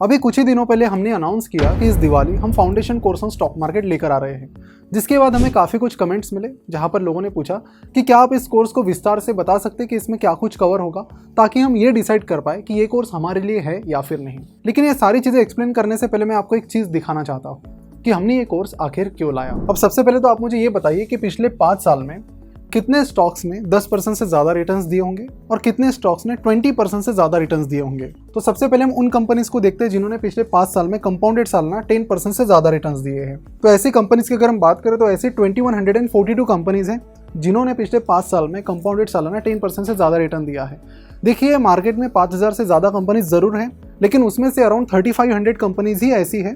अभी कुछ ही दिनों पहले हमने अनाउंस किया कि इस दिवाली हम foundation course on stock market लेकर आ रहे हैं, जिसके बाद हमें काफ़ी कुछ कमेंट्स मिले जहां पर लोगों ने पूछा कि क्या आप इस कोर्स को विस्तार से बता सकते कि इसमें क्या कुछ कवर होगा, ताकि हम ये डिसाइड कर पाए कि ये कोर्स हमारे लिए है या फिर नहीं। लेकिन ये सारी चीज़ें एक्सप्लेन करने से पहले मैं आपको एक चीज़ दिखाना चाहता हूँ कि हमने ये कोर्स आखिर क्यों लाया। अब सबसे पहले तो आप मुझे ये बताइए कि पिछले 5 साल में कितने स्टॉक्स में 10% से ज़्यादा रिटर्न्स दिए होंगे और कितने स्टॉक्स ने 20% से ज़्यादा रिटर्न्स दिए होंगे। तो सबसे पहले हम उन कंपनीज को देखते हैं जिन्होंने पिछले 5 साल में कंपाउंडेड सालाना 10% से ज़्यादा रिटर्न्स दिए हैं। तो ऐसी कंपनीज की अगर हम बात करें तो ऐसी 2142 कंपनीज हैं जिन्होंने पिछले 5 साल में कंपाउंडेड सालाना 10% से ज़्यादा रिटर्न दिया है। देखिए, मार्केट में 5000 से ज़्यादा कंपनीज ज़रूर हैं, लेकिन उसमें से अराउंड 3500 कंपनीज ही ऐसी है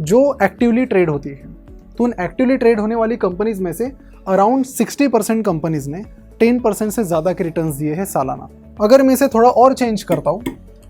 जो एक्टिवली ट्रेड होती है। तो उन एक्टिवली ट्रेड होने वाली कंपनीज में से अराउंड 60% कंपनीज ने 10% से ज़्यादा के रिटर्न्स दिए हैं सालाना। अगर मैं इसे थोड़ा और चेंज करता हूँ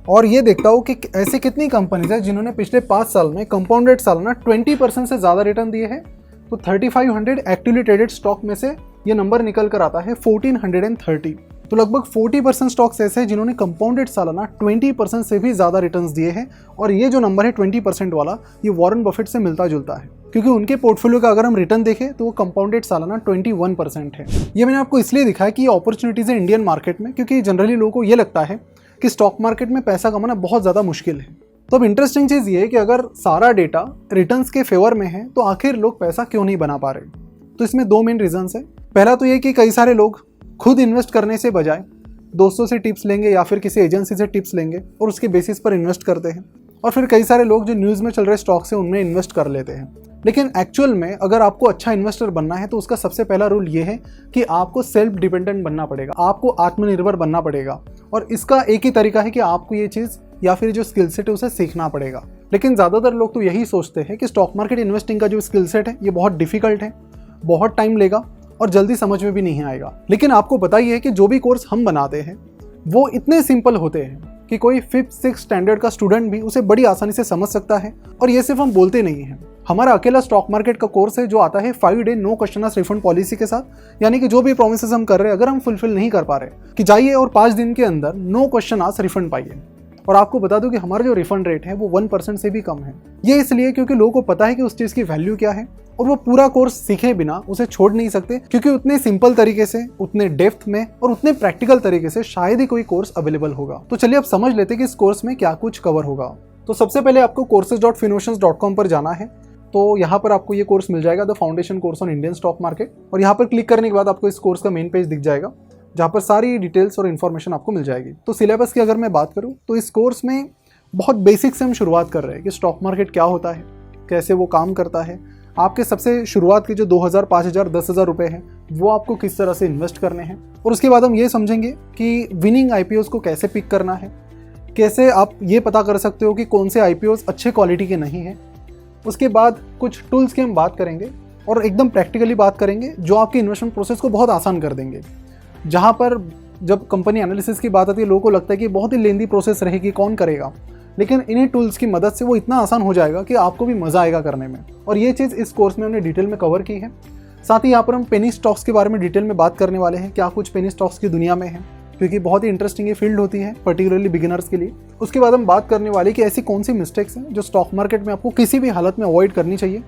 और ये देखता हूँ कि ऐसे कितनी कंपनीज हैं जिन्होंने पिछले 5 साल में कंपाउंडेड सालाना 20% से ज़्यादा रिटर्न दिए हैं, तो 3500 एक्टिवली ट्रेडेड स्टॉक में से ये नंबर निकल कर आता है 1430। तो लगभग 40% स्टॉक्स ऐसे हैं जिन्होंने कंपाउंडेड सालाना 20% से भी ज़्यादा रिटर्न्स दिए हैं। और ये जो नंबर है 20% वाला, ये वॉरेन बफेट से मिलता जुलता है, क्योंकि उनके पोर्टफोलियो का अगर हम रिटर्न देखें तो वो कंपाउंडेड सालाना 21% है। ये मैंने आपको इसलिए दिखाया कि ये अपॉर्चुनिटीज़ है इंडियन मार्केट में, क्योंकि जनरली लोगों को ये लगता है कि स्टॉक मार्केट में पैसा कमाना बहुत ज़्यादा मुश्किल है। तो अब इंटरेस्टिंग चीज़ ये है कि अगर सारा डेटा रिटर्न्स के फेवर में है तो आखिर लोग पैसा क्यों नहीं बना पा रहे। तो इसमें 2 मेन रीजंस है। पहला तो ये कि कई सारे लोग खुद इन्वेस्ट करने से बजाय दोस्तों से टिप्स लेंगे या फिर किसी एजेंसी से टिप्स लेंगे और उसके बेसिस पर इन्वेस्ट करते हैं। और फिर कई सारे लोग जो न्यूज़ में चल रहे स्टॉक्स हैं उनमें इन्वेस्ट कर लेते हैं। लेकिन एक्चुअल में अगर आपको अच्छा इन्वेस्टर बनना है तो उसका सबसे पहला रूल ये है कि आपको सेल्फ डिपेंडेंट बनना पड़ेगा, आपको आत्मनिर्भर बनना पड़ेगा। और इसका एक ही तरीका है कि आपको ये चीज़ या फिर जो स्किल सेट है उसे सीखना पड़ेगा। लेकिन ज़्यादातर लोग तो यही सोचते हैं कि स्टॉक मार्केट इन्वेस्टिंग का जो स्किल सेट है ये बहुत डिफिकल्ट है, बहुत टाइम लेगा और जल्दी समझ में भी नहीं आएगा। लेकिन आपको पता ही है कि जो भी कोर्स हम बनाते हैं वो इतने सिंपल होते हैं कि कोई 5th-6th स्टैंडर्ड का स्टूडेंट भी उसे बड़ी आसानी से समझ सकता है। और ये सिर्फ हम बोलते नहीं हैं, हमारा अकेला स्टॉक मार्केट का कोर्स है जो आता है 5 day no question asked refund policy के साथ। यानी कि जो भी प्रोमिसेस हम कर रहे हैं अगर हम फुलफिल नहीं कर पा रहे कि जाइए और 5 दिन के अंदर नो क्वेश्चन आस्क्ड रिफंड पाइए। और आपको बता दूं कि हमारा जो रिफंड रेट है वो 1% से भी कम है। ये इसलिए क्योंकि लोगों को पता है कि उस चीज़ की वैल्यू क्या है और वो पूरा कोर्स सीखे बिना उसे छोड़ नहीं सकते, क्योंकि उतने सिंपल तरीके से, उतने डेप्थ में और उतने प्रैक्टिकल तरीके से शायद ही कोई कोर्स अवेलेबल होगा। तो चलिए अब समझ लेते हैं कि इस कोर्स में क्या कुछ कवर होगा। तो सबसे पहले आपको courses.finoceans.com पर जाना है। तो यहाँ पर आपको ये कोर्स मिल जाएगा, the foundation course on Indian stock market. और यहाँ पर क्लिक करने के बाद आपको इस कोर्स का मेन पेज दिख जाएगा जहाँ पर सारी डिटेल्स और इन्फॉर्मेशन आपको मिल जाएगी। तो सिलेबस की अगर मैं बात करूँ तो इस कोर्स में बहुत बेसिक से हम शुरुआत कर रहे हैं कि स्टॉक मार्केट क्या होता है, कैसे वो काम करता है, आपके सबसे शुरुआत के जो 2000, 5000, 10,000 रुपये हैं वो आपको किस तरह से इन्वेस्ट करने हैं। और उसके बाद हम ये समझेंगे कि विनिंग IPOs को कैसे पिक करना है, कैसे आप ये पता कर सकते हो कि कौन से IPOs अच्छे क्वालिटी के नहीं हैं। उसके बाद कुछ टूल्स की हम बात करेंगे और एकदम प्रैक्टिकली बात करेंगे जो आपके इन्वेस्टमेंट प्रोसेस को बहुत आसान कर देंगे। जहाँ पर जब कंपनी एनालिसिस की बात आती है लोगों को लगता है कि बहुत ही लेंदी प्रोसेस रहेगी, कौन करेगा, लेकिन इन्हीं टूल्स की मदद से वो इतना आसान हो जाएगा कि आपको भी मज़ा आएगा करने में। और ये चीज़ इस कोर्स में हमने डिटेल में कवर की है। साथ ही यहाँ पर हम पेनी स्टॉक्स के बारे में डिटेल में बात करने वाले हैं, क्या कुछ पेनी स्टॉक्स की दुनिया में है, क्योंकि बहुत ही इंटरेस्टिंग ये फील्ड होती है पर्टिकुलरली बिगिनर्स के लिए। उसके बाद हम बात करने वाले कि ऐसी कौन सी मिस्टेक्स हैं जो स्टॉक मार्केट में आपको किसी भी हालत में अवॉइड करनी चाहिए।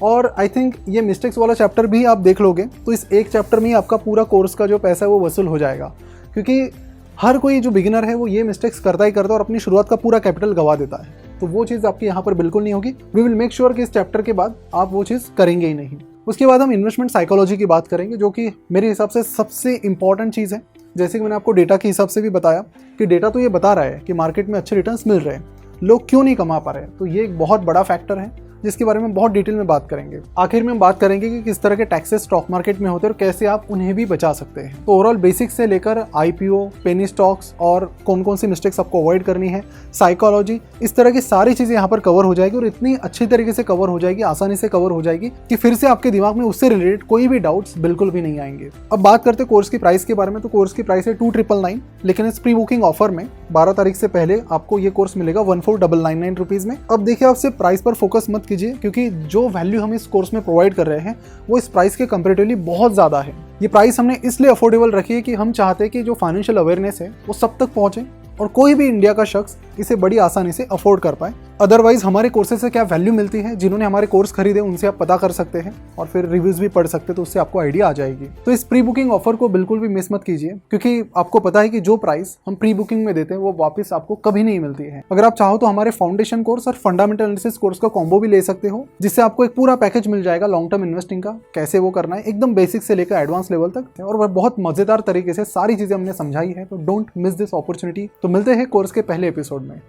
और आई थिंक ये मिस्टेक्स वाला चैप्टर भी आप देख लोगे तो इस एक चैप्टर में ही आपका पूरा कोर्स का जो पैसा है वो वसूल हो जाएगा, क्योंकि हर कोई जो बिगिनर है वो ये मिस्टेक्स करता ही करता है और अपनी शुरुआत का पूरा कैपिटल गवा देता है। तो वो चीज़ आपकी यहाँ पर बिल्कुल नहीं होगी। वी विल मेक श्योर कि इस चैप्टर के बाद आप वो चीज़ करेंगे ही नहीं। उसके बाद हम इन्वेस्टमेंट साइकोलॉजी की बात करेंगे, जो कि मेरे हिसाब से सबसे इंपॉर्टेंट चीज़ है। जैसे कि मैंने आपको डेटा के हिसाब से भी बताया कि डेटा तो ये बता रहा है कि मार्केट में अच्छे रिटर्न्स मिल रहे हैं, लोग क्यों नहीं कमा पा रहे हैं। तो ये एक बहुत बड़ा फैक्टर है जिसके बारे में बहुत डिटेल में बात करेंगे। आखिर में हम बात करेंगे कि किस तरह के टैक्सेस स्टॉक मार्केट में होते हैं और कैसे आप उन्हें भी बचा सकते हैं। तो ओवरऑल बेसिक्स से लेकर IPO, पेनी स्टॉक्स और कौन कौन सी मिस्टेक्स आपको अवॉइड करनी है, साइकोलॉजी, इस तरह की सारी चीज़ें यहाँ पर कवर हो जाएगी और इतनी अच्छी तरीके से कवर हो जाएगी, आसानी से कवर हो जाएगी कि फिर से आपके दिमाग में उससे रिलेटेड कोई भी डाउट्स बिल्कुल भी नहीं आएंगे। अब बात करते हैं कोर्स की प्राइस के बारे में। तो कोर्स की प्राइस है 2999, लेकिन इस प्री बुकिंग ऑफर में 12 तारीख से पहले आपको ये कोर्स मिलेगा 14,999 रुपीज़ में। अब देखिए, आप सिर्फ प्राइस पर फोकस मत कीजिए, क्योंकि जो वैल्यू हम इस कोर्स में प्रोवाइड कर रहे हैं वो इस प्राइस के कंपैरेटिवली बहुत ज़्यादा है। ये प्राइस हमने इसलिए अफोर्डेबल रखी है कि हम चाहते हैं कि जो फाइनेंशियल अवेयरनेस है वो सब तक पहुँचे और कोई भी इंडिया का शख्स इसे बड़ी आसानी से अफोर्ड कर पाए। अदरवाइज हमारे कोर्सेज से क्या वैल्यू मिलती है, जिन्होंने हमारे कोर्स खरीदे उनसे आप पता कर सकते हैं और फिर रिव्यूज भी पढ़ सकते हैं, तो उससे आपको आइडिया आ जाएगी। तो इस प्री बुकिंग ऑफर को बिल्कुल भी मिस मत कीजिए, क्योंकि आपको पता है कि जो प्राइस हम प्री बुकिंग में देते हैं वो वापस आपको कभी नहीं मिलती है। अगर आप चाहो तो हमारे फाउंडेशन कोर्स और फंडामेंटल एनालिसिस कोर्स का कॉम्बो भी ले सकते हो, जिससे आपको एक पूरा पैकेज मिल जाएगा लॉन्ग टर्म इन्वेस्टिंग का, कैसे वो करना है एकदम बेसिक से लेकर एडवांस लेवल तक, और वह बहुत मजेदार तरीके से सारी चीजें हमने समझाई है। तो डोंट मिस दिस अपॉर्चुनिटी। तो मिलते हैं कोर्स के पहले एपिसोड में।